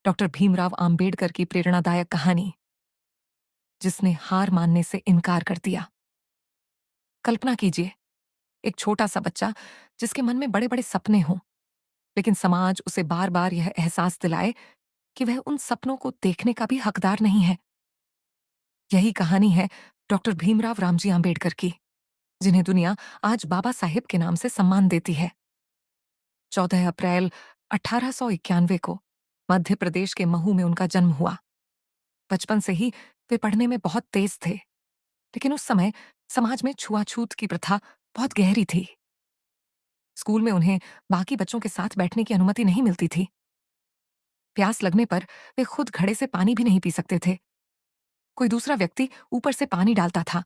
Doctor Bhimrao Ambedkar की प्रेरणादायक कहानी, जिसने हार मानने से इनकार कर दिया। कल्पना कीजिए, एक छोटा सा बच्चा जिसके मन में बड़े बड़े सपने हों, लेकिन समाज उसे बार बार यह एहसास दिलाए कि वह उन सपनों को देखने का भी हकदार नहीं है। यही कहानी है डॉक्टर भीमराव रामजी आंबेडकर की, जिन्हें दुनिया आज बाबा साहेब के नाम से सम्मान देती है। 14 अप्रैल 1891 को मध्य प्रदेश के महू में उनका जन्म हुआ। बचपन से ही वे पढ़ने में बहुत तेज थे, लेकिन उस समय समाज में छुआछूत की प्रथा बहुत गहरी थी। स्कूल में उन्हें बाकी बच्चों के साथ बैठने की अनुमति नहीं मिलती थी। प्यास लगने पर वे खुद घड़े से पानी भी नहीं पी सकते थे। कोई दूसरा व्यक्ति ऊपर से पानी डालता था।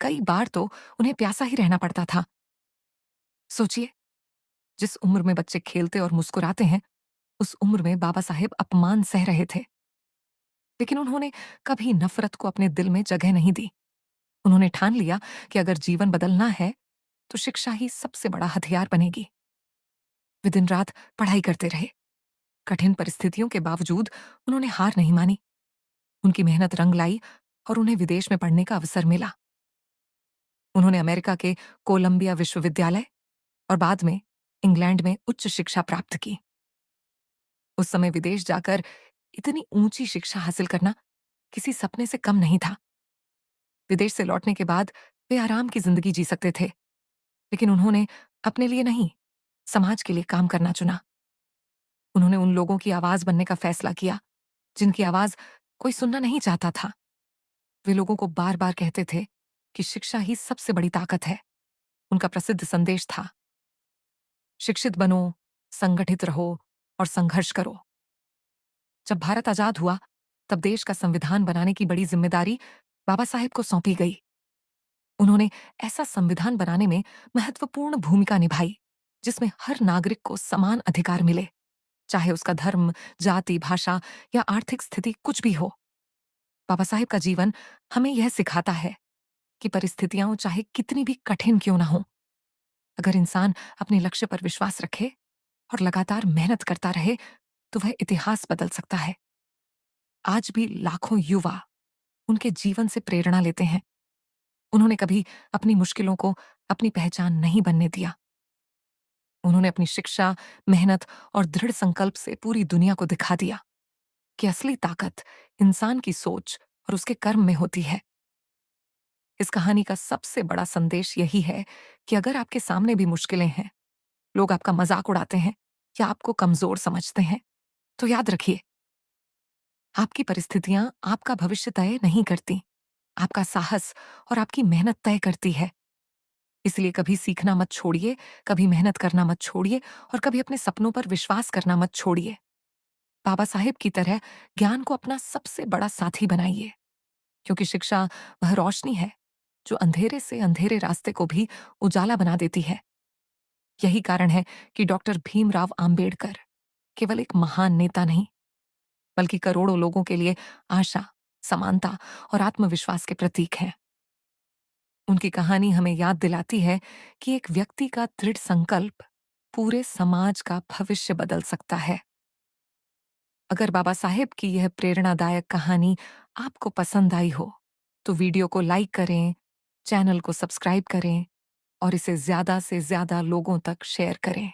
कई बार तो उन्हें प्यासा ही रहना पड़ता था। सोचिए, जिस उम्र में बच्चे खेलते और मुस्कुराते हैं, उस उम्र में बाबा साहेब अपमान सह रहे थे। लेकिन उन्होंने कभी नफरत को अपने दिल में जगह नहीं दी। उन्होंने ठान लिया कि अगर जीवन बदलना है तो शिक्षा ही सबसे बड़ा हथियार बनेगी। वे दिन रात पढ़ाई करते रहे। कठिन परिस्थितियों के बावजूद उन्होंने हार नहीं मानी। उनकी मेहनत रंग लाई और उन्हें विदेश में पढ़ने का अवसर मिला। उन्होंने अमेरिका के कोलंबिया विश्वविद्यालय और बाद में इंग्लैंड में उच्च शिक्षा प्राप्त की। उस समय विदेश जाकर इतनी ऊंची शिक्षा हासिल करना किसी सपने से कम नहीं था। विदेश से लौटने के बाद वे आराम की जिंदगी जी सकते थे, लेकिन उन्होंने अपने लिए नहीं, समाज के लिए काम करना चुना। उन्होंने उन लोगों की आवाज बनने का फैसला किया जिनकी आवाज कोई सुनना नहीं चाहता था। वे लोगों को बार बार कहते थे कि शिक्षा ही सबसे बड़ी ताकत है। उनका प्रसिद्ध संदेश था, शिक्षित बनो, संगठित रहो और संघर्ष करो। जब भारत आजाद हुआ, तब देश का संविधान बनाने की बड़ी जिम्मेदारी बाबा साहेब को सौंपी गई। उन्होंने ऐसा संविधान बनाने में महत्वपूर्ण भूमिका निभाई जिसमें हर नागरिक को समान अधिकार मिले, चाहे उसका धर्म, जाति, भाषा या आर्थिक स्थिति कुछ भी हो। बाबा साहेब का जीवन हमें यह सिखाता है कि परिस्थितियां चाहे कितनी भी कठिन क्यों ना हो, अगर इंसान अपने लक्ष्य पर विश्वास रखे और लगातार मेहनत करता रहे तो वह इतिहास बदल सकता है। आज भी लाखों युवा उनके जीवन से प्रेरणा लेते हैं। उन्होंने कभी अपनी मुश्किलों को अपनी पहचान नहीं बनने दिया। उन्होंने अपनी शिक्षा, मेहनत और दृढ़ संकल्प से पूरी दुनिया को दिखा दिया कि असली ताकत इंसान की सोच और उसके कर्म में होती है। इस कहानी का सबसे बड़ा संदेश यही है कि अगर आपके सामने भी मुश्किलें हैं, लोग आपका मजाक उड़ाते हैं या आपको कमजोर समझते हैं, तो याद रखिए, आपकी परिस्थितियां आपका भविष्य तय नहीं करती। आपका साहस और आपकी मेहनत तय करती है। इसलिए कभी सीखना मत छोड़िए, कभी मेहनत करना मत छोड़िए और कभी अपने सपनों पर विश्वास करना मत छोड़िए। बाबा साहेब की तरह ज्ञान को अपना सबसे बड़ा साथी बनाइए, क्योंकि शिक्षा वह रोशनी है जो अंधेरे से अंधेरे रास्ते को भी उजाला बना देती है। यही कारण है कि डॉक्टर भीमराव आंबेडकर केवल एक महान नेता नहीं, बल्कि करोड़ों लोगों के लिए आशा, समानता और आत्मविश्वास के प्रतीक हैं। उनकी कहानी हमें याद दिलाती है कि एक व्यक्ति का दृढ़ संकल्प पूरे समाज का भविष्य बदल सकता है। अगर बाबा साहेब की यह प्रेरणादायक कहानी आपको पसंद आई हो, तो वीडियो को लाइक करें, चैनल को सब्सक्राइब करें और इसे ज्यादा से ज्यादा लोगों तक शेयर करें।